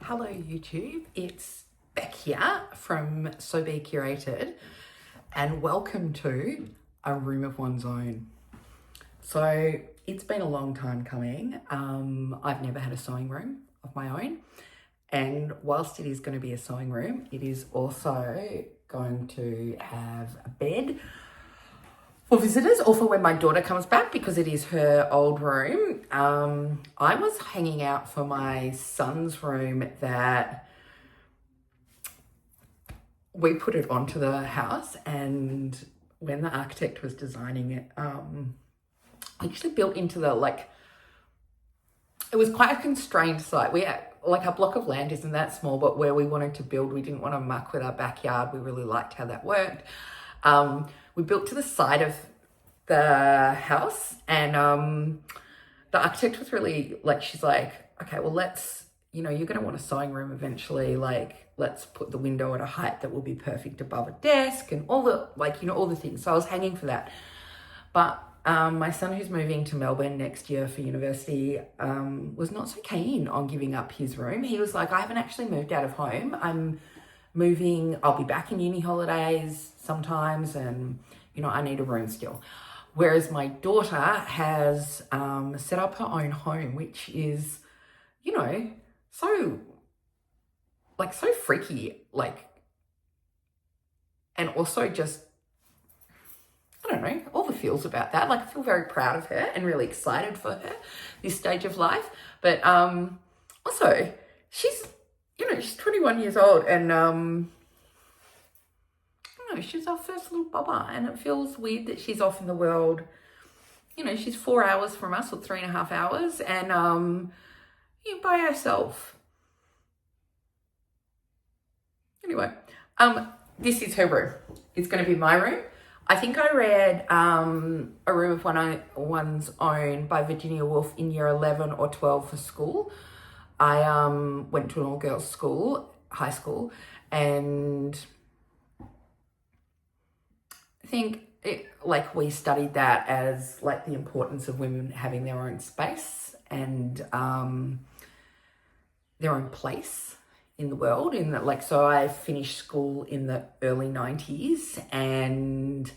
Hello YouTube, it's Beck here from So Be Curated and welcome to A Room of One's Own. So it's been a long time coming. I've never had a sewing room of my own, and whilst it is going to be a sewing room, it is also going to have a bed for visitors or for when my daughter comes back, because it is her old room. I was hanging out for my son's room that we put it onto the house, and when the architect was designing it, actually built into the, it was quite a constrained site. We had, our block of land isn't that small, but where we wanted to build, we didn't want to muck with our backyard. We really liked how that worked. We built to the side of the house, and the architect was really she's like, okay, well, let's, you're going to want a sewing room eventually. Let's put the window at a height that will be perfect above a desk and all the, all the things. So I was hanging for that. But my son, who's moving to Melbourne next year for university, was not so keen on giving up his room. He was like, I haven't actually moved out of home. I'm moving. I'll be back in uni holidays sometimes, and I need a room still. Whereas my daughter has set up her own home, which is, so freaky, and also just, I don't know, all the feels about that. I feel very proud of her and really excited for her this stage of life. But also she's 21 years old, and she's our first little bubba, and it feels weird that she's off in the world. She's 4 hours from us, or 3.5 hours, and by herself. Anyway, this is her room. It's going to be my room. I think I read A Room of One's Own by Virginia Woolf in year 11 or 12 for school. I went to an all-girls school, high school, and I think we studied that as the importance of women having their own space and their own place in the world. In that, so I finished school in the early 90s, and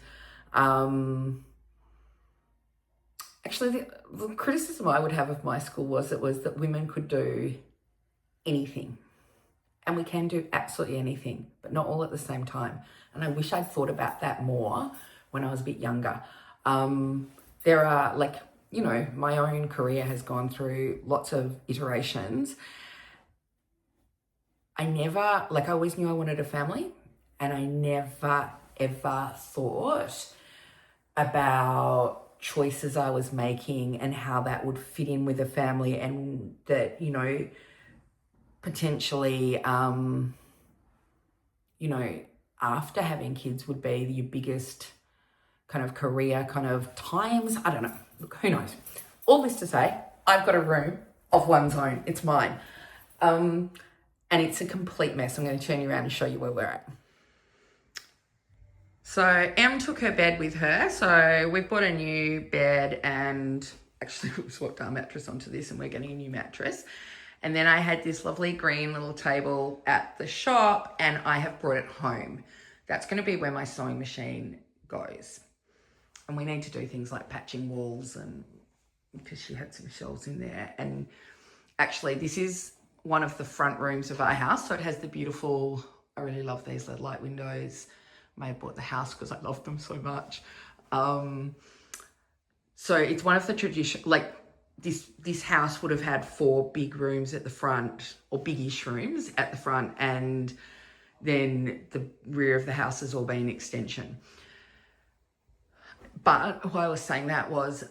actually the criticism I would have of my school was that women could do anything. And we can do absolutely anything, but not all at the same time. And I wish I'd thought about that more when I was a bit younger. There are, my own career has gone through lots of iterations. I always knew I wanted a family, and I never, ever thought about choices I was making and how that would fit in with a family, and that, potentially, after having kids would be your biggest kind of career kind of times. I don't know. Look, who knows? All this to say, I've got a room of one's own. It's mine. And it's a complete mess. I'm going to turn you around and show you where we're at. So Em took her bed with her. So we've bought a new bed, and actually we swapped our mattress onto this, and we're getting a new mattress. And then I had this lovely green little table at the shop, and I have brought it home. That's going to be where my sewing machine goes. And we need to do things like patching walls, and because she had some shelves in there. And actually this is one of the front rooms of our house. So it has the beautiful, I really love these LED light windows. I may have bought the house because I love them so much. So it's one of the tradition, this house would have had 4 big rooms at the front, or biggish rooms at the front, and then the rear of the house has all been extension. But why I was saying that was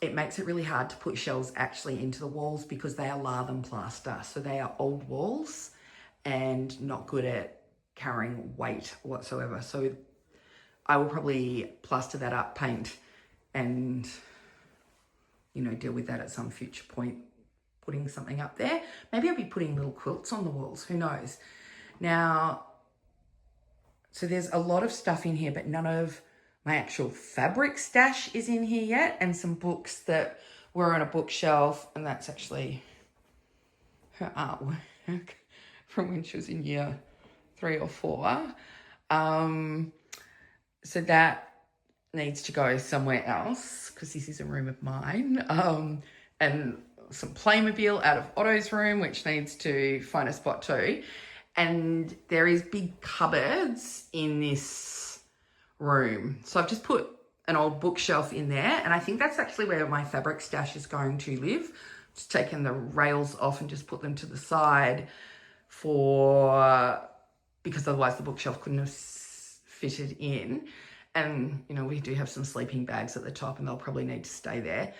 it makes it really hard to put shelves actually into the walls, because they are lath plaster. So they are old walls and not good at carrying weight whatsoever. So I will probably plaster that up, paint, and deal with that at some future point, putting something up there. Maybe I'll be putting little quilts on the walls, who knows. Now, so there's a lot of stuff in here, but none of my actual fabric stash is in here yet, and some books that were on a bookshelf, and that's actually her from when she was in year 3 or 4. So that needs to go somewhere else because this is a room of mine. And some Playmobil out of Otto's room, which needs to find a spot too. And there is big cupboards in this room. So I've just put an old bookshelf in there, and I think that's actually where my fabric stash is going to live. Just taken the rails off and just put them to the side because otherwise the bookshelf couldn't have fitted in. And, you know, we do have some sleeping bags at the top and they'll probably need to stay there.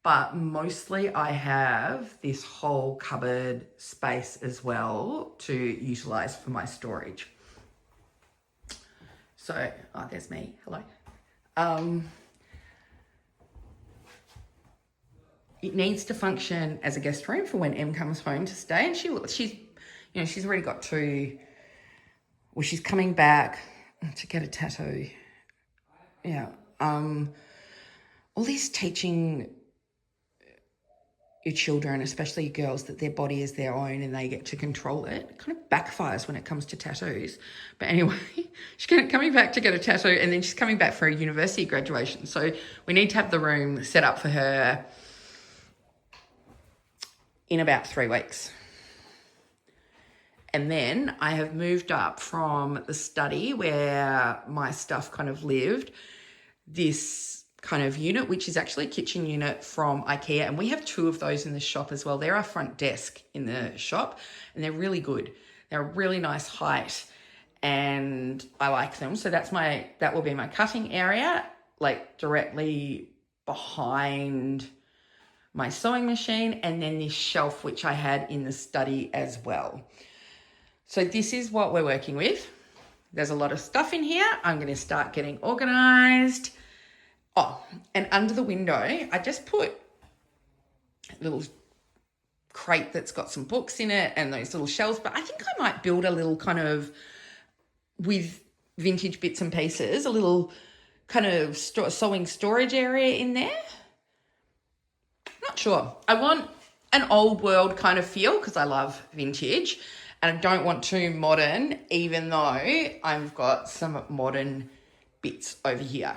But mostly I have this whole cupboard space as well to utilize for my storage. So, oh, there's me. Hello. It needs to function as a guest room for when Em comes home to stay. And she's already got she's coming back to get a tattoo. Yeah. All this teaching your children, especially girls, that their body is their own and they get to control it kind of backfires when it comes to tattoos. But anyway, she's coming back to get a tattoo and then she's coming back for a university graduation. So we need to have the room set up for her in about 3 weeks. And then I have moved up from the study where my stuff kind of lived, this kind of unit, which is actually a kitchen unit from IKEA. And we have 2 of those in the shop as well. They're our front desk in the shop and they're really good. They're a really nice height and I like them. So that will be my cutting area, like directly behind my sewing machine, and then this shelf, which I had in the study as well. So this is what we're working with. There's a lot of stuff in here. I'm going to start getting organized. Oh, and under the window, I just put a little crate that's got some books in it and those little shelves, but I think I might build a little kind of, with vintage bits and pieces, a little kind of sewing storage area in there. Not sure. I want an old world kind of feel because I love vintage and I don't want too modern, even though I've got some modern bits over here.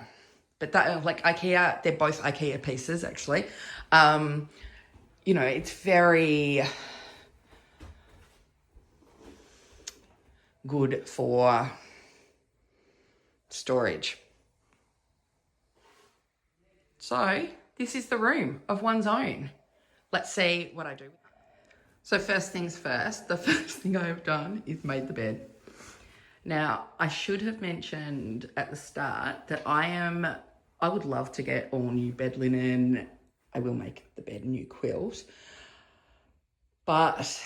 But that, like IKEA, they're both IKEA pieces actually. You know, it's very good for storage. So this is the room of one's own. Let's see what I do. So first things first, the first thing I have done is made the bed. Now, I should have mentioned at the start that I would love to get all new bed linen. I will make the bed a new quilt. But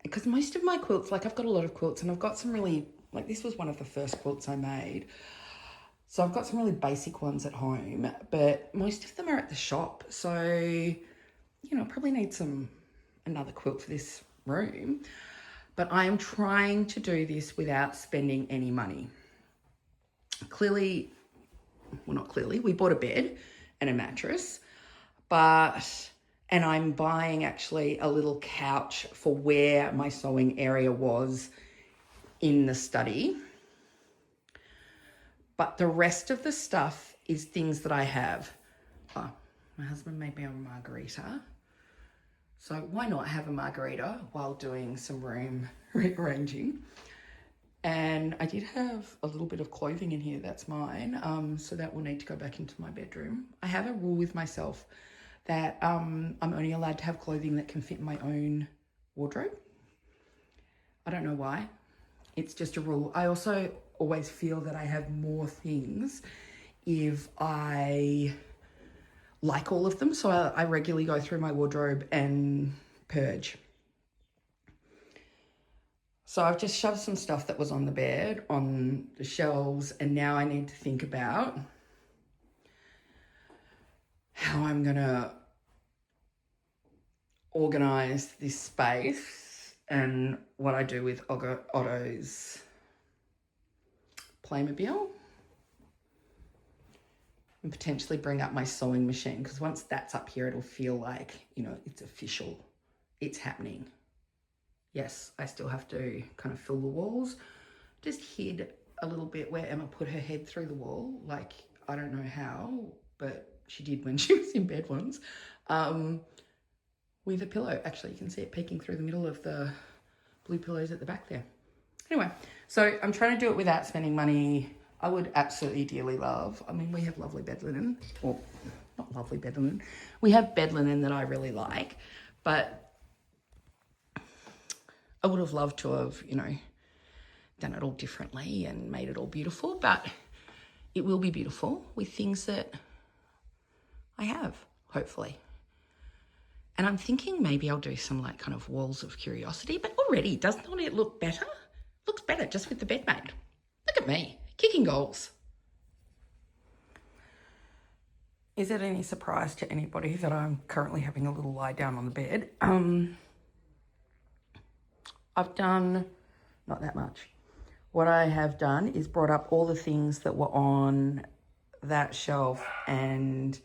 because most of my quilts, like I've got a lot of quilts and I've got some really, like this was one of the first quilts I made. So I've got some really basic ones at home, but most of them are at the shop. So, you know, I probably need another quilt for this room. But I am trying to do this without spending any money. We bought a bed and a mattress, and I'm buying actually a little couch for where my sewing area was in the study. But the rest of the stuff is things that I have. Oh, my husband made me a margarita. So why not have a margarita while doing some room rearranging? And I did have a little bit of clothing in here, that's mine. So that will need to go back into my bedroom. I have a rule with myself that I'm only allowed to have clothing that can fit my own wardrobe. I don't know why. It's just a rule. I also always feel that I have more things if I like all of them. So I regularly go through my wardrobe and purge. So I've just shoved some stuff that was on the bed on the shelves, and now I need to think about how I'm going to organize this space and what I do with Otto's Playmobil, and potentially bring up my sewing machine, because once that's up here, it'll feel like, you know, it's official, it's happening. yes, I still have to kind of fill the walls. Just hid a little bit where Emma put her head through the wall. Like, I don't know how, but she did when she was in bed once. With a pillow. Actually, you can see it peeking through the middle of the blue pillows at the back there. Anyway, so I'm trying to do it without spending money. I would absolutely dearly love, I mean, we have lovely bed linen, or not lovely bed linen. We have bed linen that I really like, but I would have loved to have, you know, done it all differently and made it all beautiful, but it will be beautiful with things that I have, hopefully. And I'm thinking maybe I'll do some like kind of walls of curiosity, but already, doesn't it look better? Looks better just with the bed made. Look at me, kicking goals. Is it any surprise to anybody that I'm currently having a little lie down on the bed? I've done not that much. What I have done is brought up all the things that were on that shelf and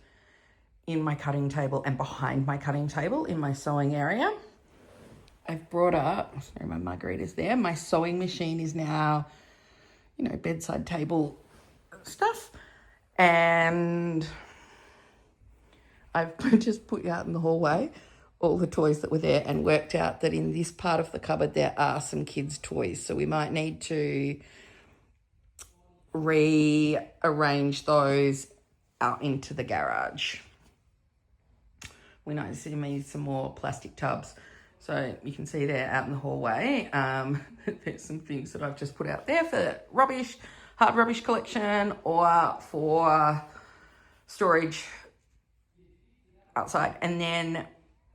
in my cutting table and behind my cutting table in my sewing area. I've brought up, sorry, my margarita's there. My sewing machine is now, you know, bedside table stuff. And I've just put out in the hallway all the toys that were there and worked out that in this part of the cupboard there are some kids' toys. So we might need to rearrange those out into the garage. We need some more plastic tubs. So you can see there out in the hallway, there's some things that I've just put out there for rubbish, hard rubbish collection, or for storage outside. And then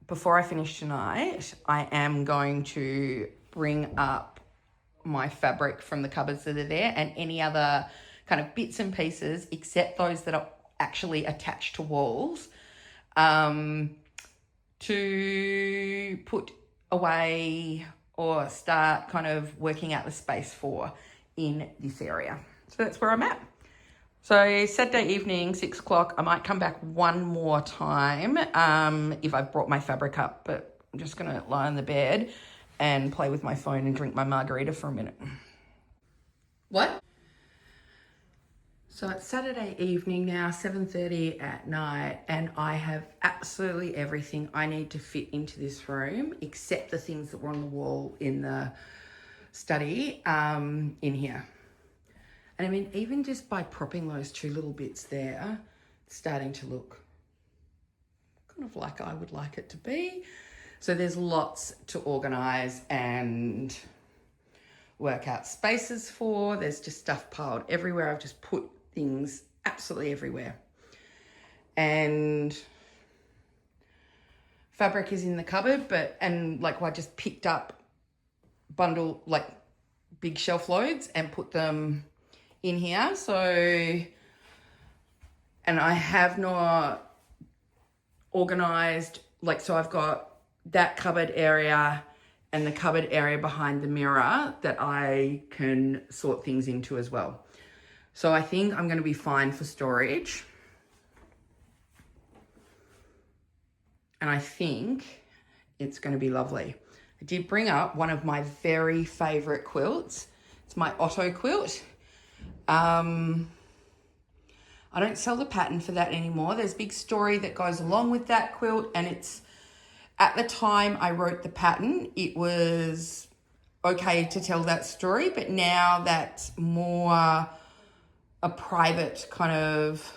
before I finish tonight, I am going to bring up my fabric from the cupboards that are there and any other kind of bits and pieces, except those that are actually attached to walls, to put away or start kind of working out the space for in this area. So that's where I'm at. So Saturday evening, 6 o'clock, I might come back one more time if I've brought my fabric up, but I'm just going to lie on the bed and play with my phone and drink my margarita for a minute. What? So it's Saturday evening now, 7:30 at night, and I have absolutely everything I need to fit into this room, except the things that were on the wall in the study in here. And I mean, even just by propping those two little bits there, it's starting to look kind of like I would like it to be. So there's lots to organise and work out spaces for. There's just stuff piled everywhere. I've just put things absolutely everywhere. And fabric is in the cupboard, I just picked up like big shelf loads and put them in here. So, and I have not organised, so I've got that cupboard area and the cupboard area behind the mirror that I can sort things into as well. So I think I'm going to be fine for storage. And I think it's going to be lovely. I did bring up one of my very favourite quilts. It's my Otto quilt. I don't sell the pattern for that anymore. There's a big story that goes along with that quilt, and it's, at the time I wrote the pattern, it was okay to tell that story, but now that's more a private kind of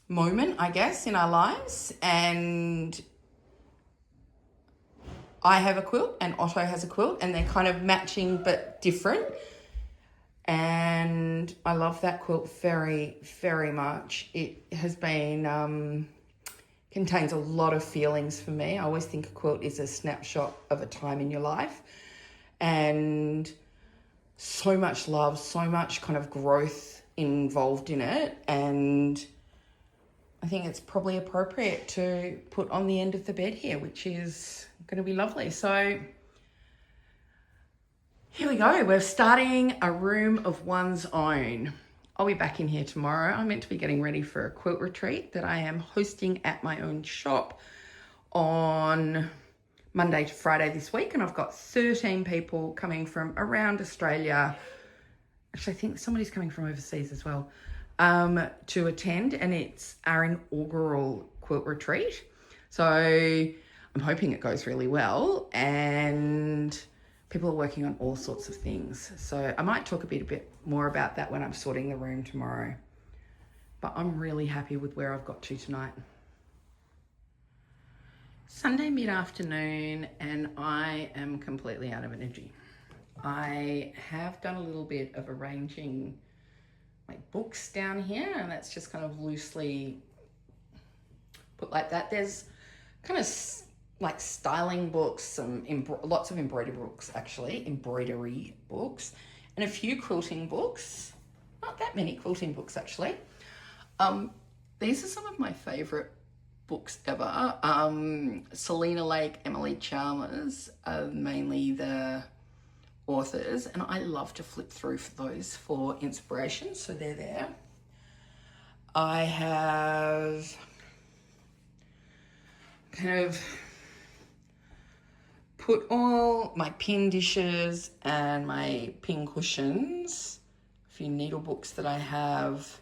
moment, I guess, in our lives. And I have a quilt and Otto has a quilt, and they're kind of matching but different. And I love that quilt very, very much. It has been, contains a lot of feelings for me. I always think a quilt is a snapshot of a time in your life. And so much love, so much kind of growth involved in it. And I think it's probably appropriate to put on the end of the bed here, which is going to be lovely. So here we go. We're starting a room of one's own. I'll be back in here tomorrow. I'm meant to be getting ready for a quilt retreat that I am hosting at my own shop on Monday to Friday this week, and I've got 13 people coming from around Australia. Actually, I think somebody's coming from overseas as well, to attend, and it's our inaugural quilt retreat. So I'm hoping it goes really well, and people are working on all sorts of things. So I might talk a bit more about that when I'm sorting the room tomorrow. But I'm really happy with where I've got to tonight. Sunday mid-afternoon, and I am completely out of energy. I have done a little bit of arranging my books down here, and that's just kind of loosely put like that. There's kind of like styling books, lots of embroidery books, and a few quilting books. Not that many quilting books, actually. These are some of my favourite books ever. Selena Lake, Emily Chalmers are mainly the authors, and I love to flip through for those for inspiration, so they're there. I have kind of put all my pin dishes and my pin cushions, a few needle books that I have,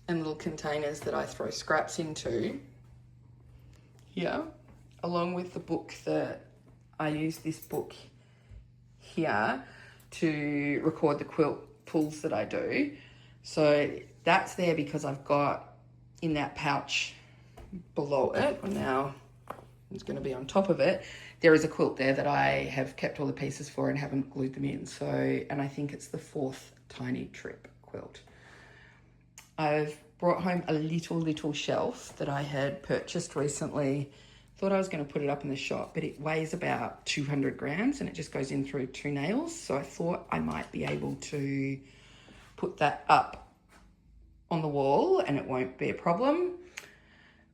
and little containers that I throw scraps into here, along with the book that I use this book here to record the quilt pulls that I do. So that's there because I've got in that pouch below it, now it's going to be on top of it, there is a quilt there that I have kept all the pieces for and haven't glued them in. So, and I think it's the 4th Tiny Trip quilt. I've brought home a little shelf that I had purchased recently. Thought I was going to put it up in the shop, but it weighs about 200 grams and it just goes in through 2 nails. So I thought I might be able to put that up on the wall and it won't be a problem.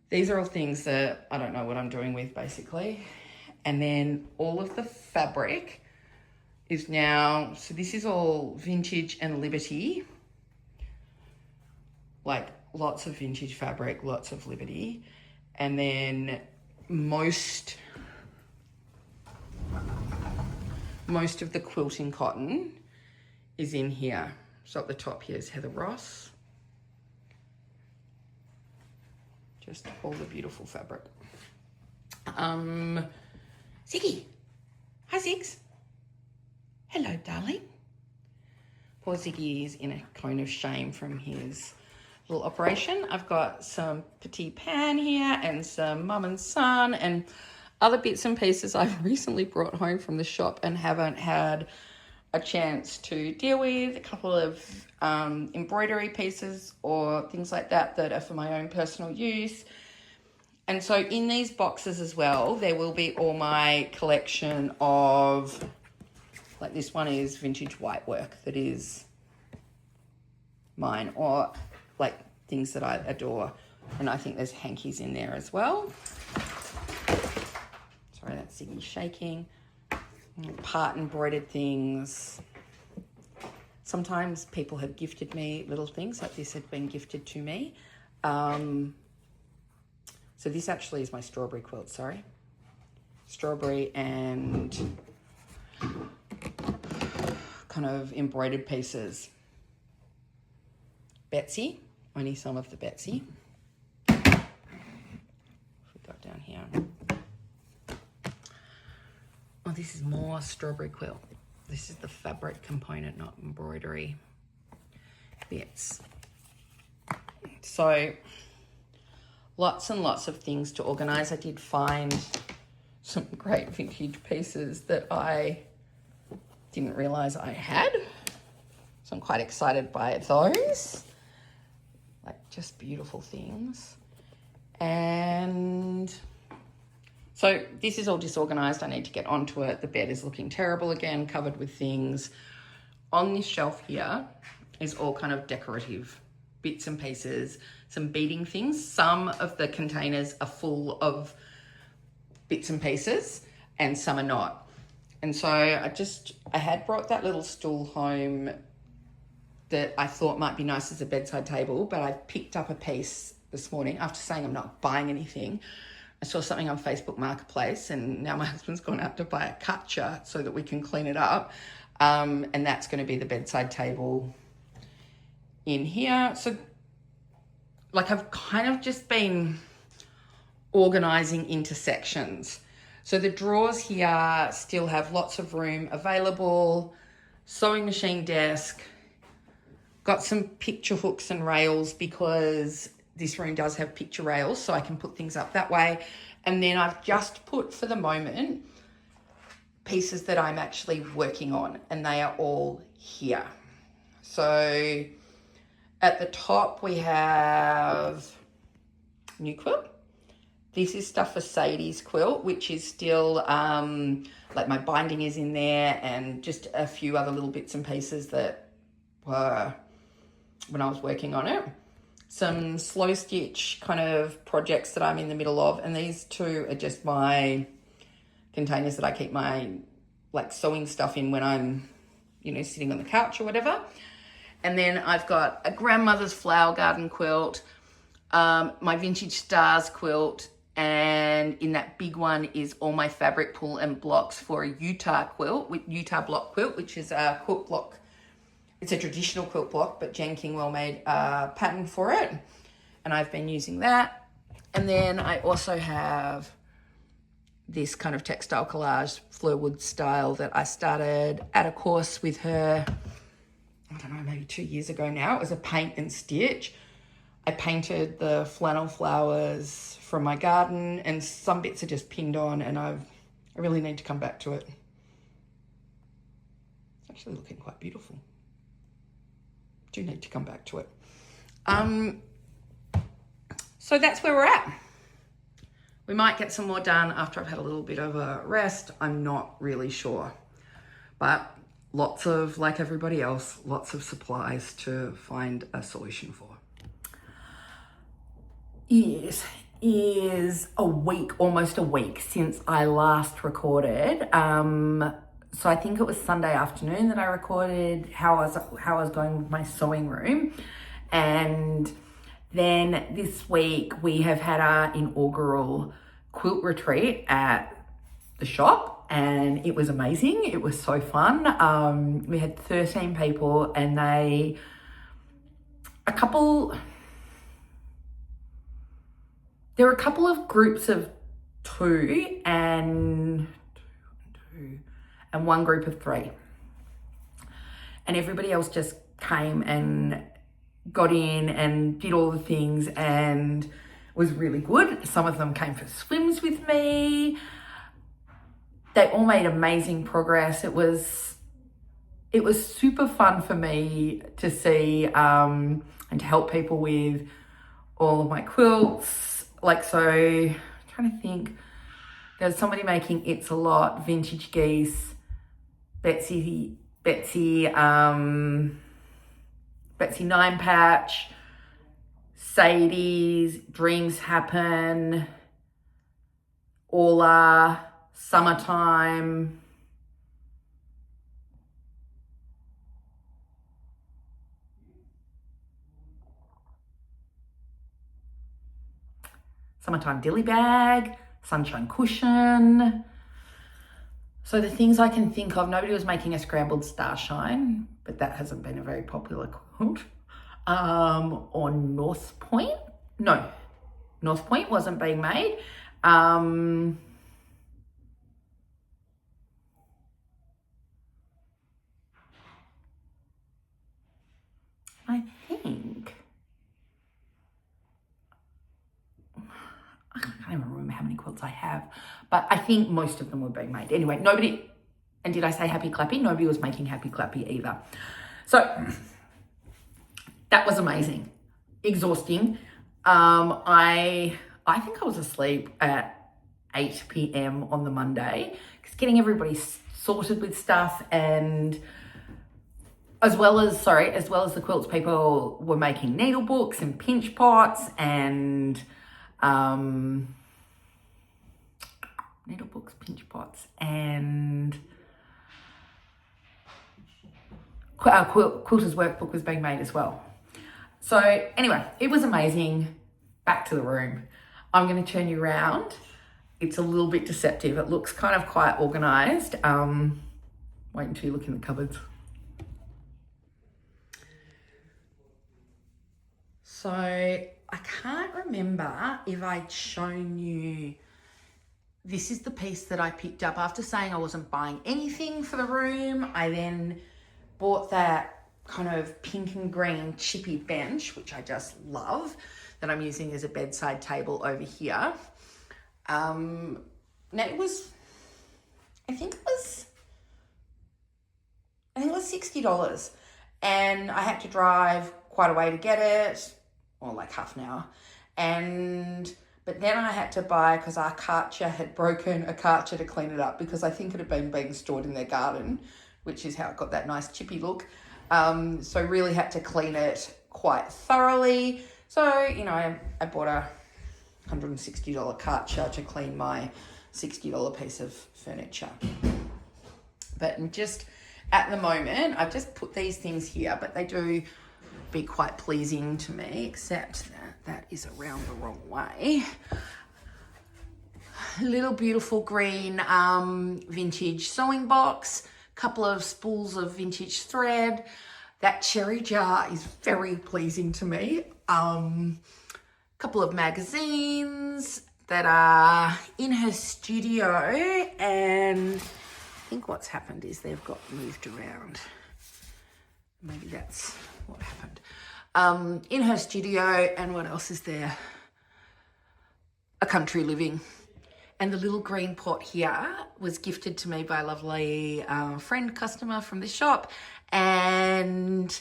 These are all things that I don't know what I'm doing with, basically. And then all of the fabric is now, so this is all vintage and Liberty. Like lots of vintage fabric, lots of Liberty. And then most of the quilting cotton is in here. So at the top here is Heather Ross. Just all the beautiful fabric. Ziggy. Hi, Ziggs. Hello, darling. Poor Ziggy is in a cone of shame from his little operation. I've got some Petit Pan here and some Mum and Son and other bits and pieces I've recently brought home from the shop and haven't had a chance to deal with. A couple of embroidery pieces or things like that that are for my own personal use. And so in these boxes as well, there will be all my collection of, like this one is vintage white work that is mine, or like things that I adore. And I think there's hankies in there as well. Sorry, that's Ziggy shaking. Part embroidered things. Sometimes people have gifted me little things, like this had been gifted to me. So this actually is my strawberry quilt, sorry. Strawberry and kind of embroidered pieces. Betsy, only some of the Betsy. We got down here. Oh, this is more strawberry quilt. This is the fabric component, not embroidery bits. So lots and lots of things to organize. I did find some great vintage pieces that I didn't realize I had. So I'm quite excited by those. Like just beautiful things. And so this is all disorganized. I need to get onto it. The bed is looking terrible again, covered with things. On this shelf here is all kind of decorative bits and pieces, some beading things. Some of the containers are full of bits and pieces and some are not. And so I had brought that little stool home that I thought might be nice as a bedside table, but I picked up a piece this morning after saying I'm not buying anything. I saw something on Facebook Marketplace, and now my husband's gone out to buy a cutcher so that we can clean it up. And that's going to be the bedside table in here. So like I've kind of just been organizing into sections. So the drawers here still have lots of room available, sewing machine desk, got some picture hooks and rails because this room does have picture rails, so I can put things up that way. And then I've just put, for the moment, pieces that I'm actually working on, and they are all here. So at the top we have new quilt. This is stuff for Sadie's quilt, which is still like my binding is in there, and just a few other little bits and pieces that were when I was working on it. Some slow stitch kind of projects that I'm in the middle of, and these two are just my containers that I keep my like sewing stuff in when I'm, you know, sitting on the couch or whatever. And then I've got a grandmother's flower garden quilt, my vintage stars quilt, and in that big one is all my fabric pull and blocks for a Utah quilt, with Utah block quilt, which is a quilt block. It's a traditional quilt block, but Jen Kingwell made a pattern for it, and I've been using that. And then I also have this kind of textile collage Fleurwood style that I started at a course with her, I don't know, maybe 2 years ago now. It was a paint and stitch. I painted the flannel flowers from my garden, and some bits are just pinned on, and I really need to come back to it. It's actually looking quite beautiful. Do need to come back to it. So that's where we're at. We might get some more done after I've had a little bit of a rest. I'm not really sure. But lots of, like everybody else, lots of supplies to find a solution for. It is a week, almost a week since I last recorded. So I think it was Sunday afternoon that I recorded how I was going with my sewing room. And then this week we have had our inaugural quilt retreat at the shop, and it was amazing. It was so fun. We had 13 people, and there were a couple of groups of two and one group of three. And everybody else just came and got in and did all the things, and was really good. Some of them came for swims with me. They all made amazing progress. It was super fun for me to see and to help people with all of my quilts. Like, so I'm trying to think. There's somebody making It's a Lot, Vintage Geese, Betsy Nine Patch, Sadie's, Dreams Happen, Orla, Summertime. Summertime Dilly Bag, Sunshine Cushion. So the things I can think of, nobody was making a scrambled starshine, but that hasn't been a very popular quilt. Or North Point. No, North Point wasn't being made. I think, I can't even remember how many quilts I have, but I think most of them were being made. Anyway, nobody, and did I say Happy Clappy? Nobody was making Happy Clappy either. So that was amazing, exhausting. I think I was asleep at 8 p.m. on the Monday, because getting everybody sorted with stuff, and as well as the quilts, people were making needle books and pinch pots and needle books, pinch pots, and Quilter's workbook was being made as well. So anyway, it was amazing. Back to the room. I'm going to turn you around it's a little bit deceptive. It looks kind of quite organized. Wait until you look in the cupboards. So I can't remember if I'd shown you, this is the piece that I picked up after saying I wasn't buying anything for the room. I then bought that kind of pink and green chippy bench, which I just love, that I'm using as a bedside table over here. Now it was, I think it was $60, and I had to drive quite a way to get it, or like half an hour. But then I had to buy, because our Karcher had broken, a Karcher to clean it up, because I think it had been being stored in their garden, which is how it got that nice chippy look. So really had to clean it quite thoroughly. So, you know, I bought a $160 Karcher to clean my $60 piece of furniture. But just at the moment, I've just put these things here, but they do be quite pleasing to me, except that is around the wrong way. Little beautiful green vintage sewing box, couple of spools of vintage thread. That cherry jar is very pleasing to me. Couple of magazines that are in her studio, and I think what's happened is they've got moved around. Maybe that's what happened. In her studio, and what else is there? A Country Living. And the little green pot here was gifted to me by a lovely friend customer from the shop, and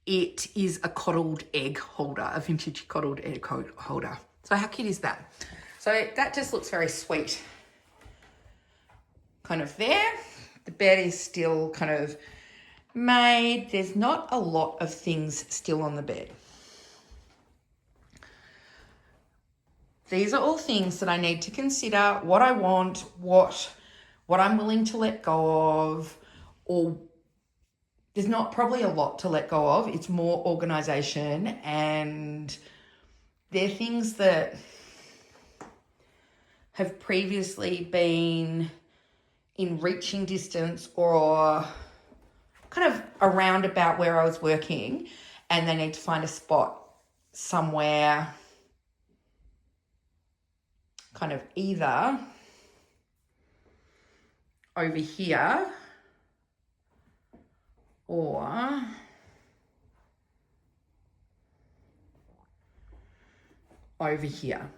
it is a coddled egg holder, a vintage coddled egg holder. So how cute is that? So that just looks very sweet. Kind of there. The bed is still kind of made. There's not a lot of things still on the bed. These are all things that I need to consider, what I want, what I'm willing to let go of, or there's not probably a lot to let go of. It's more organization, and they're things that have previously been in reaching distance or kind of around about where I was working, and they need to find a spot somewhere kind of either over here or over here.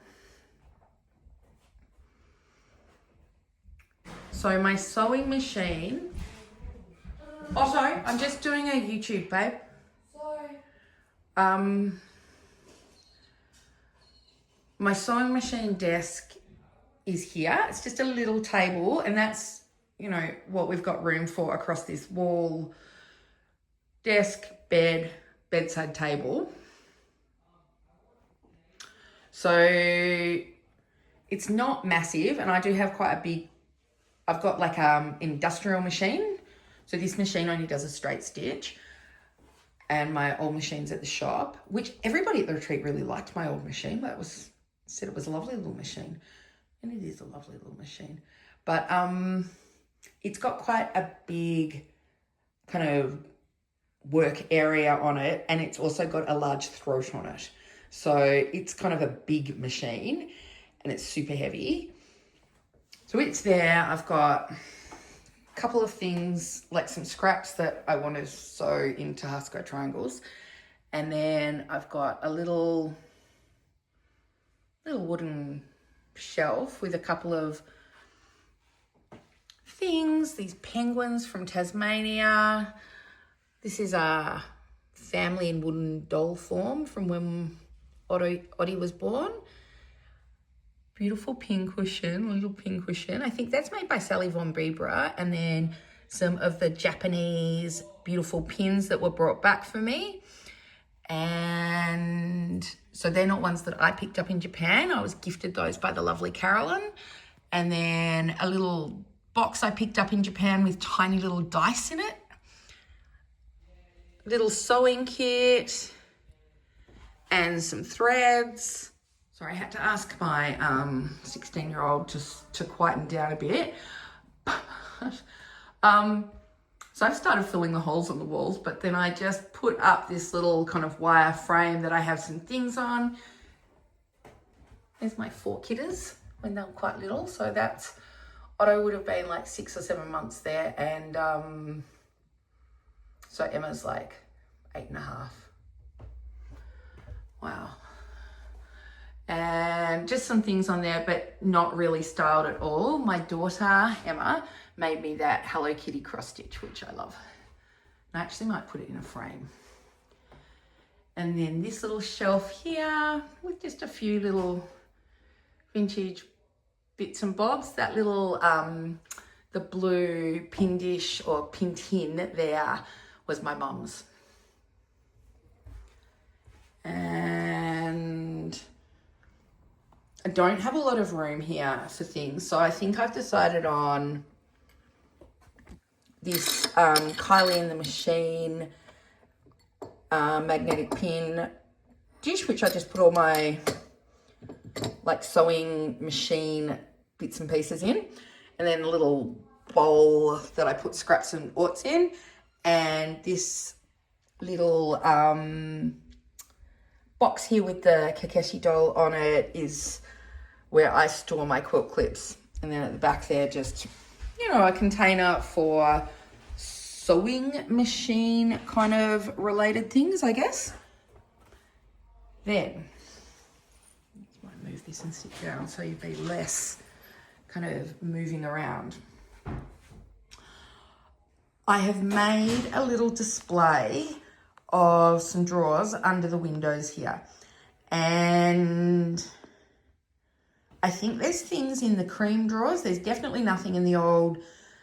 So my sewing machine, oh sorry, I'm just doing a YouTube, babe. Sorry. My sewing machine desk is here. It's just a little table, and that's, you know, what we've got room for across this wall. Desk, bed, bedside table. So it's not massive, and I do have quite a big, I've got like industrial machine. So this machine only does a straight stitch, and my old machine's at the shop, which everybody at the retreat really liked my old machine. That was, said it was a lovely little machine, and it is a lovely little machine. But it's got quite a big kind of work area on it, and it's also got a large throat on it. So it's kind of a big machine, and it's super heavy. So it's there. I've got a couple of things, like some scraps that I want to sew into Hasco triangles. And then I've got a little wooden shelf with a couple of things. These penguins from Tasmania. This is a family in wooden doll form from when Oddie was born. Beautiful pin cushion, little pin cushion. I think that's made by Sally Von Bibra. And then some of the Japanese beautiful pins that were brought back for me. And so they're not ones that I picked up in Japan. I was gifted those by the lovely Carolyn. And then a little box I picked up in Japan with tiny little dice in it. Little sewing kit and some threads. Sorry, I had to ask my 16-year-old just to quieten down a bit. So I've started filling the holes on the walls, but then I just put up this little kind of wire frame that I have some things on. There's my 4 kidders when they were quite little. So that's, Otto would have been like 6 or 7 months there. And so Emma's like 8.5. Wow. And just some things on there, but not really styled at all. My daughter, Emma, made me that Hello Kitty cross stitch, which I love. I actually might put it in a frame. And then this little shelf here with just a few little vintage bits and bobs. That little, the blue pin dish or pin tin there was my mum's. And I don't have a lot of room here for things, so I think I've decided on this Kylie in the Machine magnetic pin dish, which I just put all my like sewing machine bits and pieces in, and then a little bowl that I put scraps and orts in, and this little box here with the Kakeshi doll on it is where I store my quilt clips. And then at the back there, just, you know, a container for sewing machine kind of related things, I guess. Then, let's might move this and sit down so you'd be less kind of moving around. I have made a little display of some drawers under the windows here. And I think there's things in the cream drawers. There's definitely nothing in the old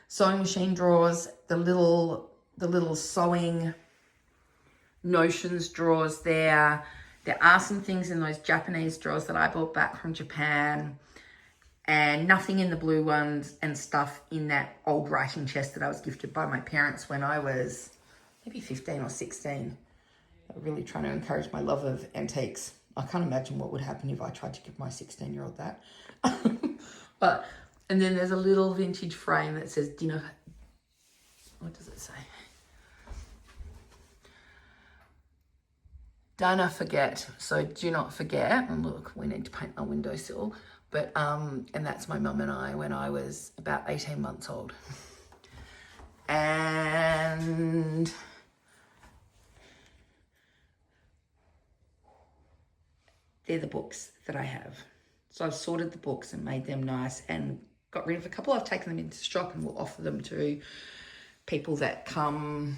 sewing machine drawers, the little sewing notions drawers there. There are some things in those Japanese drawers that I brought back from Japan, and nothing in the blue ones, and stuff in that old writing chest that I was gifted by my parents when I was maybe 15 or 16. I'm really trying to encourage my love of antiques. I can't imagine what would happen if I tried to give my 16-year-old that. And then there's a little vintage frame that says dinner. What does it say? Don't forget. So do not forget. And look, we need to paint my windowsill. But and that's my mum and I when I was about 18 months old. And they're the books that I have. So I've sorted the books and made them nice and got rid of a couple. I've taken them into the shop and will offer them to people that come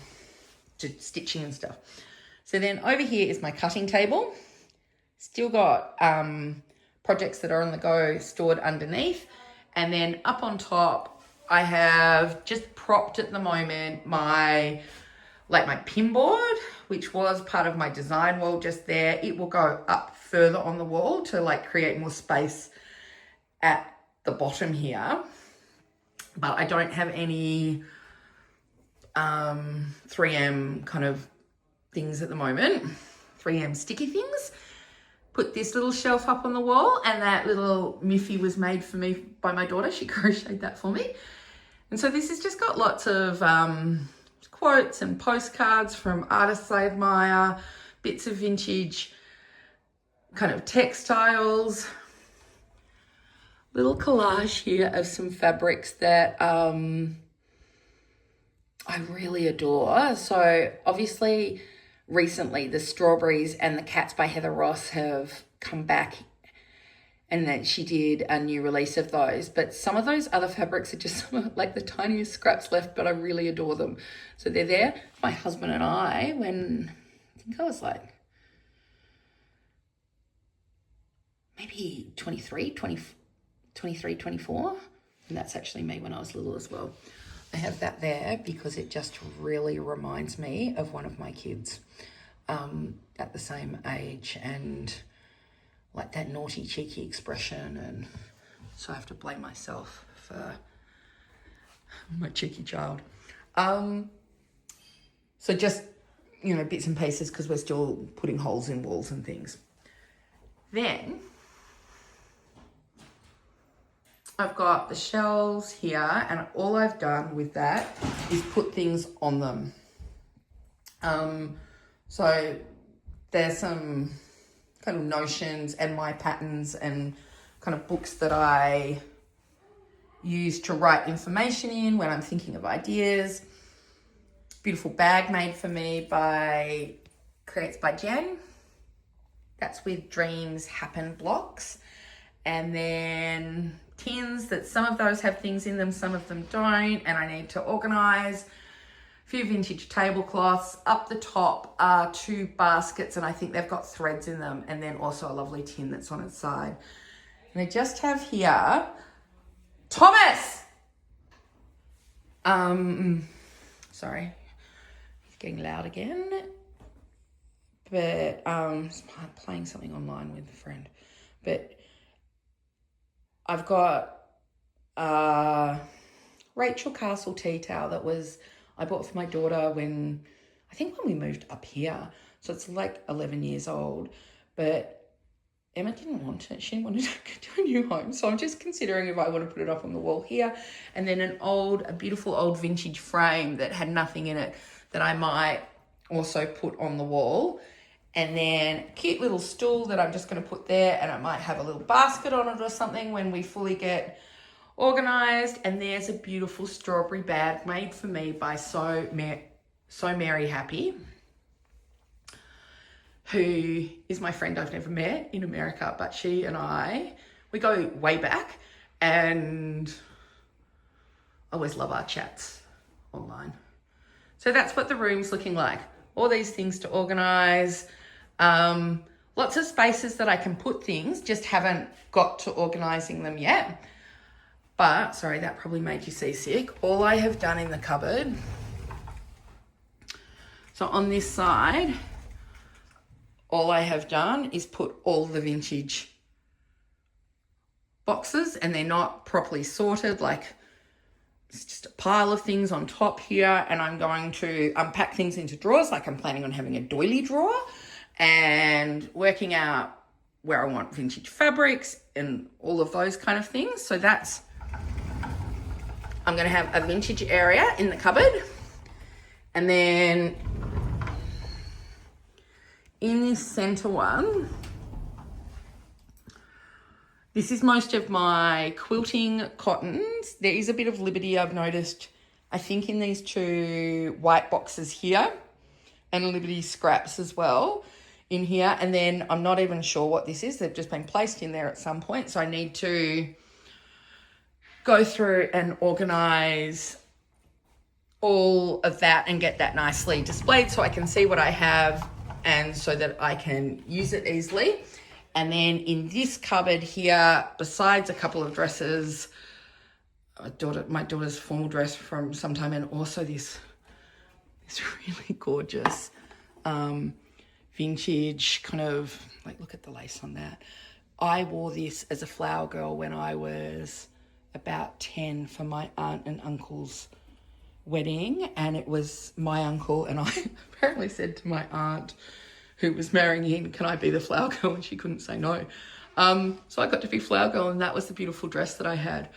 to stitching and stuff. So then over here is my cutting table. Still got projects that are on the go stored underneath. And then up on top, I have just propped at the moment my pin board, which was part of my design wall just there. It will go up further on the wall to like create more space at the bottom here. But I don't have any 3M kind of things at the moment, 3M sticky things. Put this little shelf up on the wall, and that little Miffy was made for me by my daughter. She crocheted that for me. And so this has just got lots of quotes and postcards from artists I admire, bits of vintage kind of textiles, little collage here of some fabrics that I really adore. So obviously recently the strawberries and the cats by Heather Ross have come back, and then she did a new release of those. But some of those other fabrics are just like the tiniest scraps left, but I really adore them. So they're there. My husband and I, when I think I was like maybe 23, 24. And that's actually me when I was little as well. I have that there because it just really reminds me of one of my kids at the same age, and like that naughty, cheeky expression. And so I have to blame myself for my cheeky child. So just, you know, bits and pieces because we're still putting holes in walls and things. Then I've got the shelves here, and all I've done with that is put things on them. So there's some kind of notions and my patterns and kind of books that I use to write information in when I'm thinking of ideas. Beautiful bag made for me by Creates by Jen. That's with Dreams Happen blocks. And then tins that some of those have things in them, some of them don't, and I need to organize. A few vintage tablecloths. Up the top are 2 baskets, and I think they've got threads in them, and then also a lovely tin that's on its side. And I just have here, Thomas! Sorry, he's getting loud again. But playing something online with a friend. But I've got Rachel Castle tea towel that I bought for my daughter when we moved up here. So it's like 11 years old. But Emma didn't want it. She wanted to go to a new home. So I'm just considering if I want to put it up on the wall here. And then a beautiful old vintage frame that had nothing in it that I might also put on the wall. And then a cute little stool that I'm just going to put there, and I might have a little basket on it or something when we fully get organized. And there's a beautiful strawberry bag made for me by So Mary Happy, who is my friend I've never met in America, but she and we go way back, and I always love our chats online. So that's what the room's looking like. All these things to organize. Lots of spaces that I can put things, just haven't got to organizing them yet. But, sorry, that probably made you seasick. All I have done in the cupboard, so on this side, all I have done is put all the vintage boxes, and they're not properly sorted, like it's just a pile of things on top here, and I'm going to unpack things into drawers, like I'm planning on having a doily drawer, and working out where I want vintage fabrics and all of those kind of things. So I'm going to have a vintage area in the cupboard, and then in this center one, this is most of my quilting cottons. There is a bit of Liberty I've noticed, I think, in these 2 white boxes here, and Liberty scraps as well in here. And then I'm not even sure what this is. They've just been placed in there at some point. So I need to go through and organize all of that and get that nicely displayed so I can see what I have and so that I can use it easily. And then in this cupboard here, besides a couple of dresses, my daughter's formal dress from sometime, and also this really gorgeous vintage kind of, like, look at the lace on that. I wore this as a flower girl when I was about 10 for my aunt and uncle's wedding, and it was my uncle, and I apparently said to my aunt who was marrying in, can I be the flower girl? And she couldn't say no. So I got to be flower girl, and that was the beautiful dress that I had.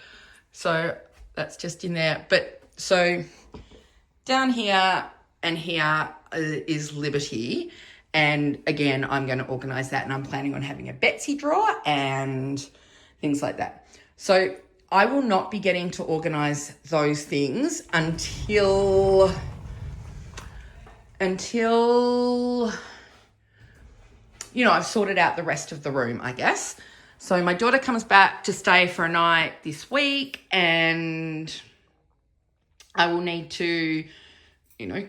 So that's just in there. But so down here and here is Liberty. And again, I'm going to organize that, and I'm planning on having a Betsy drawer and things like that. So I will not be getting to organize those things until I've sorted out the rest of the room, I guess. So my daughter comes back to stay for a night this week, and I will need to,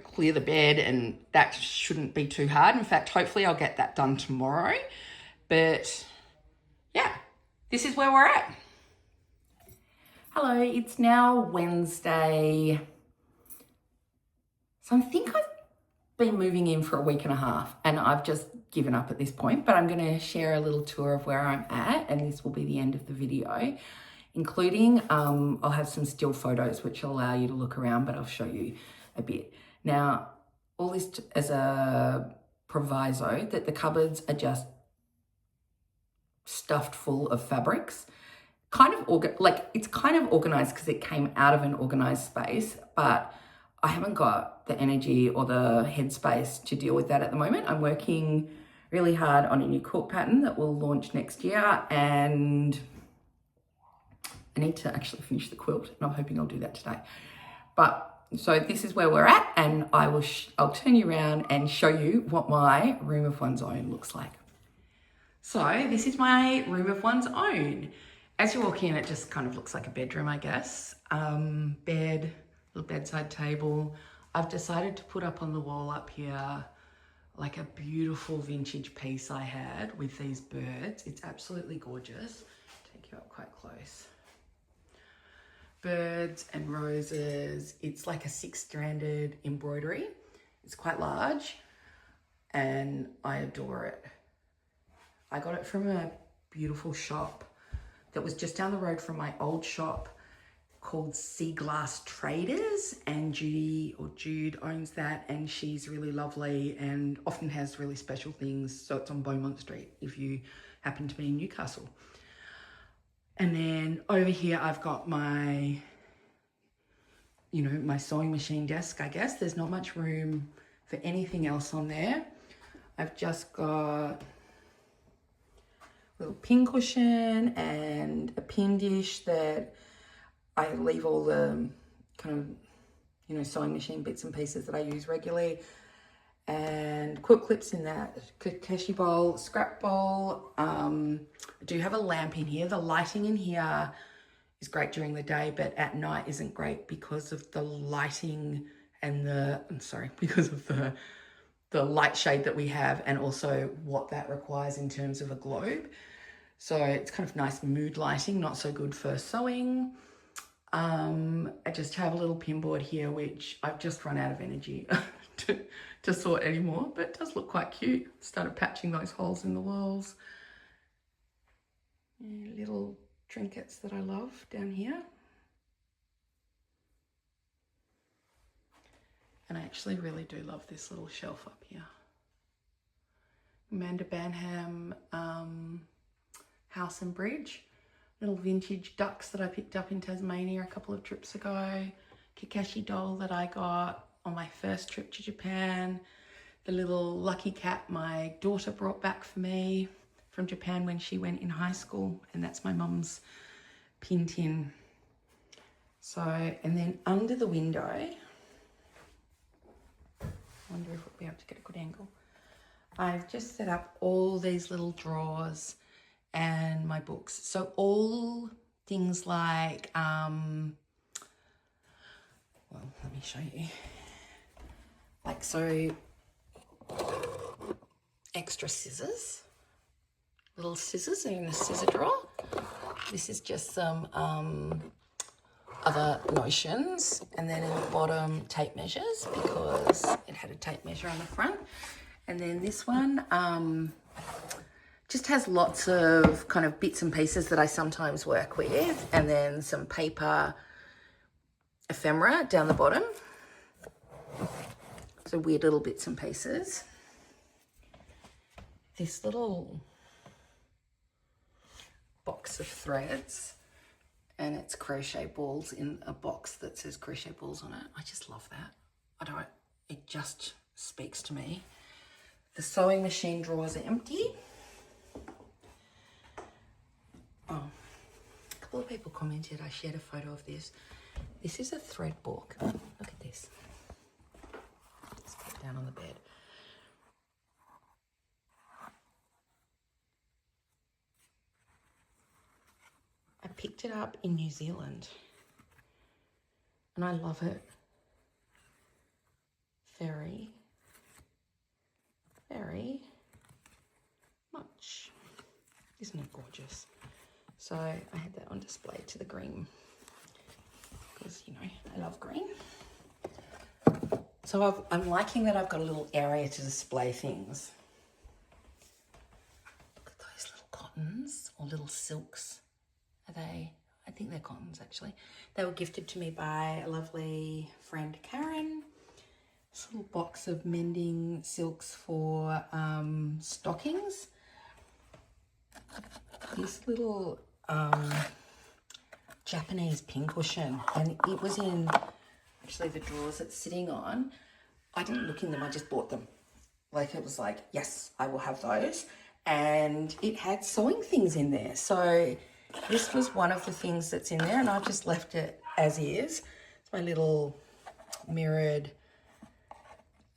clear the bed, and that shouldn't be too hard. In fact, hopefully I'll get that done tomorrow. But yeah, this is where we're at. Hello, it's now Wednesday. So I think I've been moving in for a week and a half, and I've just given up at this point, but I'm going to share a little tour of where I'm at, and this will be the end of the video, including I'll have some still photos which will allow you to look around, but I'll show you a bit. Now, all this as a proviso that the cupboards are just stuffed full of fabrics, kind of it's kind of organized because it came out of an organized space, but I haven't got the energy or the headspace to deal with that at the moment. I'm working really hard on a new quilt pattern that will launch next year, and I need to actually finish the quilt, and I'm hoping I'll do that today. But so this is where we're at, and I'll turn you around and show you what my room of one's own looks like. So this is my room of one's own. As you walk in, it just kind of looks like a bedroom, I guess. Bed, little bedside table. I've decided to put up on the wall up here like a beautiful vintage piece I had with these birds. It's absolutely gorgeous. Take you up quite close. Birds and roses. It's like a 6-stranded embroidery. It's quite large and I adore it. I got it from a beautiful shop that was just down the road from my old shop called Sea Glass Traders, and Jude owns that, and she's really lovely and often has really special things. So it's on Beaumont Street if you happen to be in Newcastle. And then over here I've got my, my sewing machine desk, I guess. There's not much room for anything else on there. I've just got little pin cushion and a pin dish that I leave all the kind of, sewing machine bits and pieces that I use regularly, and quilt clips in that Kakeshi bowl, scrap bowl. I do have a lamp in here. The lighting in here is great during the day, but at night isn't great because of the lighting and because of the light shade that we have, and also what that requires in terms of a globe. So it's kind of nice mood lighting, not so good for sewing. I just have a little pin board here, which I've just run out of energy to sort anymore, but it does look quite cute. Started patching those holes in the walls. Little trinkets that I love down here. And I actually really do love this little shelf up here. Amanda Banham House and Bridge. Little vintage ducks that I picked up in Tasmania a couple of trips ago. Kakeshi doll that I got on my first trip to Japan. The little lucky cat my daughter brought back for me from Japan when she went in high school. And that's my mum's pin tin. So, and then under the window, I wonder if we'll be able to get a good angle. I've just set up all these little drawers and my books. So all things like, well, let me show you. Like, so extra scissors, little scissors are in a scissor drawer. This is just some other notions, and then in the bottom tape measures, because it had a tape measure on the front. And then this one just has lots of kind of bits and pieces that I sometimes work with, and then some paper ephemera down the bottom. So weird little bits and pieces. This little box of threads, and it's crochet balls in a box that says crochet balls on it. I just love that. It just speaks to me. The sewing machine drawers are empty. Oh, a couple of people commented, I shared a photo of this. This is a thread book. Look at this. Let's put it down on the bed. I picked it up in New Zealand and I love it very, very much. Isn't it gorgeous? So I had that on display to the green because, I love green. So I'm liking that I've got a little area to display things. Look at those little cottons or little silks. Are they? I think they're cottons actually. They were gifted to me by a lovely friend, Karen. This little box of mending silks for stockings. This little Japanese pincushion, and it was in actually the drawers it's sitting on. I didn't look in them, I just bought them. Like, it was like, yes, I will have those. And it had sewing things in there. So this was one of the things that's in there, and I've just left it as is. It's my little mirrored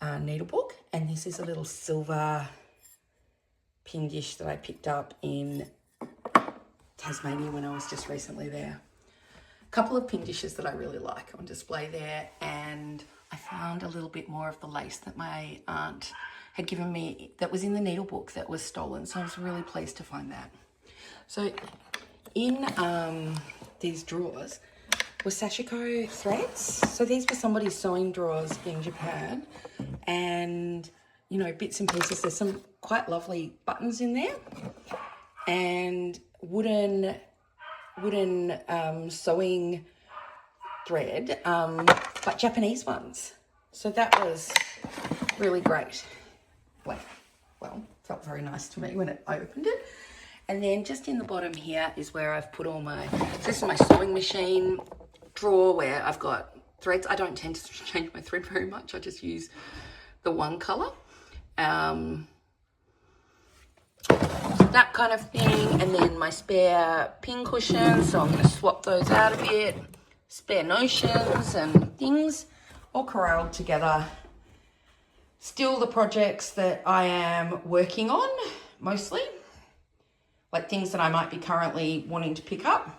needlebook, and this is a little silver pin dish that I picked up in Tasmania when I was just recently there. A couple of pin dishes that I really like on display there, and I found a little bit more of the lace that my aunt had given me that was in the needlebook that was stolen, so I was really pleased to find that. So in these drawers were sashiko threads. So these were somebody's sewing drawers in Japan, and you know, bits and pieces. There's some quite lovely buttons in there, and wooden sewing thread, but Japanese ones. So that was really great. Well, felt very nice to me when I opened it. And then just in the bottom here is where I've put all my, this is my sewing machine drawer where I've got threads. I don't tend to change my thread very much. I just use the one colour. That kind of thing. And then my spare pin cushions. So I'm going to swap those out a bit. Spare notions and things all corralled together. Still the projects that I am working on, mostly. Like things that I might be currently wanting to pick up.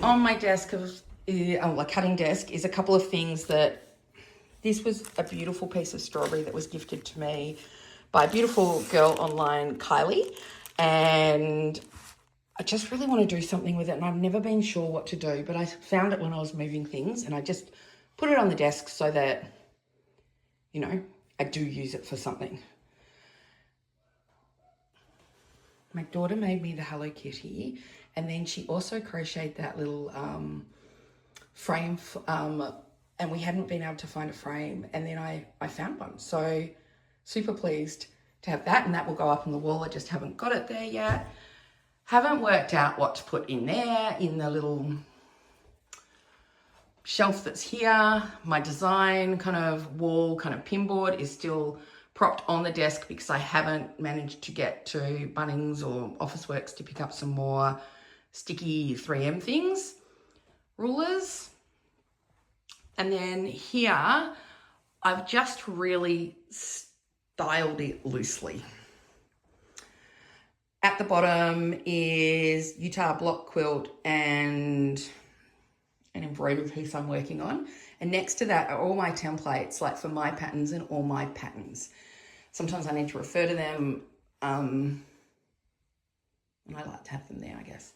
On my desk, like cutting desk, is a couple of things that, this was a beautiful piece of strawberry that was gifted to me by a beautiful girl online, Kylie. And I just really want to do something with it, and I've never been sure what to do, but I found it when I was moving things, and I just put it on the desk so that, you know, I do use it for something. My daughter made me the Hello Kitty, and then she also crocheted that little frame, and we hadn't been able to find a frame, and then I found one. So super pleased to have that, and that will go up on the wall. I just haven't got it there yet. Haven't worked out what to put in there, in the little shelf that's here. My design kind of wall, kind of pinboard is still propped on the desk because I haven't managed to get to Bunnings or Officeworks to pick up some more sticky 3M things, rulers. And then here, I've just really styled it loosely. At the bottom is Utah block quilt and an embroidery piece I'm working on. And next to that are all my templates, like for my patterns and all my patterns. Sometimes I need to refer to them, and I like to have them there, I guess.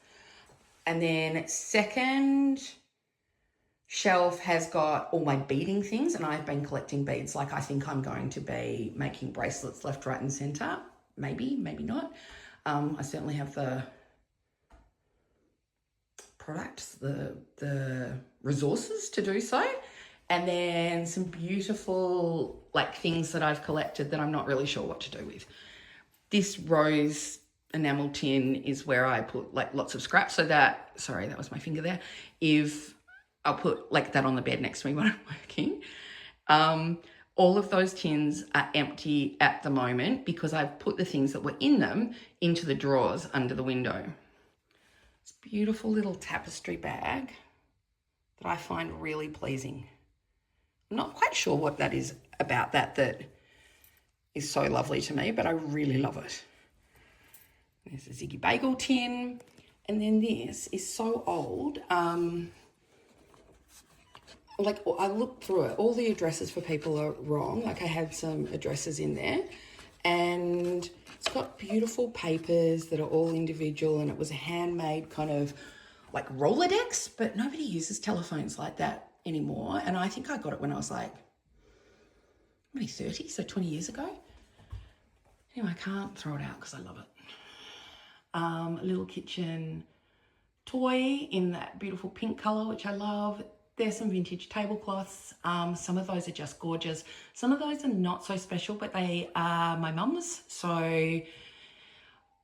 And then second shelf has got all my beading things, and I've been collecting beads. Like, I think I'm going to be making bracelets left, right, and center. Maybe, maybe not. I certainly have the products, the resources to do so. And then some beautiful like things that I've collected that I'm not really sure what to do with. This rose enamel tin is where I put like lots of scraps, so that, sorry, that was my finger there. If I'll put like that on the bed next to me when I'm working. All of those tins are empty at the moment because I've put the things that were in them into the drawers under the window. It's a beautiful little tapestry bag that I find really pleasing. I'm not quite sure what that is about that is so lovely to me, but I really love it. There's a Ziggy Bagel tin. And then this is so old. Like, I looked through it. All the addresses for people are wrong. Like, I had some addresses in there. And it's got beautiful papers that are all individual, and it was a handmade kind of like Rolodex, but nobody uses telephones like that anymore. And I think I got it when I was like, maybe 30, so 20 years ago. Anyway, I can't throw it out because I love it. A little kitchen toy in that beautiful pink colour, which I love. There's some vintage tablecloths. Some of those are just gorgeous. Some of those are not so special, but they are my mum's. So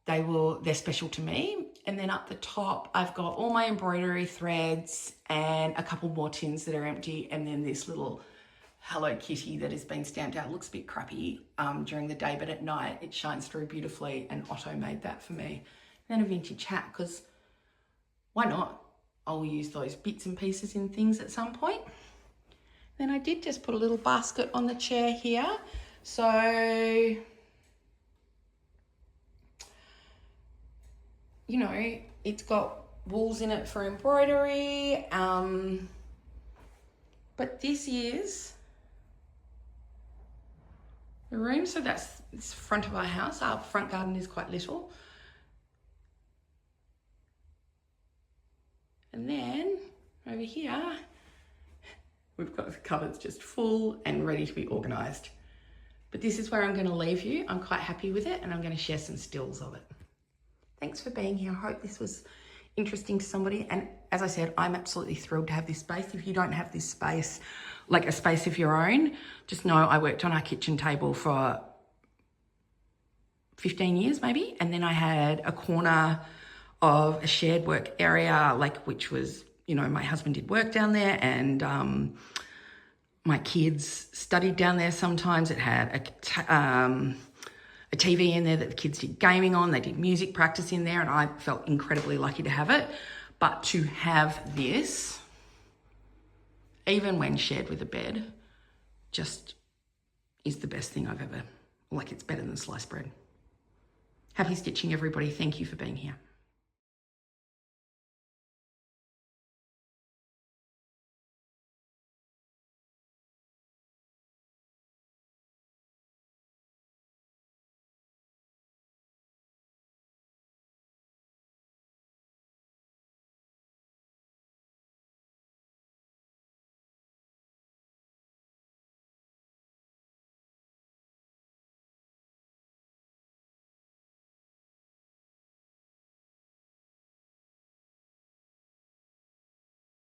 they're special to me. And then up the top, I've got all my embroidery threads and a couple more tins that are empty. And then this little Hello Kitty that has been stamped out. It looks a bit crappy during the day, but at night it shines through beautifully, and Otto made that for me. And then a vintage hat, because why not? I'll use those bits and pieces in things at some point. Then I did just put a little basket on the chair here. So, you know, it's got wools in it for embroidery. But this is the room. So that's this front of our house. Our front garden is quite little. And then over here, we've got the cupboards just full and ready to be organised. But this is where I'm going to leave you. I'm quite happy with it, and I'm going to share some stills of it. Thanks for being here. I hope this was interesting to somebody. And as I said, I'm absolutely thrilled to have this space. If you don't have this space, like a space of your own, just know I worked on our kitchen table for 15 years maybe. And then I had a corner of a shared work area, like, which was, you know, my husband did work down there, and my kids studied down there sometimes. It had a TV in there that the kids did gaming on. They did music practice in there, and I felt incredibly lucky to have it. But to have this, even when shared with a bed, just is the best thing I've ever, like, it's better than sliced bread. Happy stitching, everybody. Thank you for being here.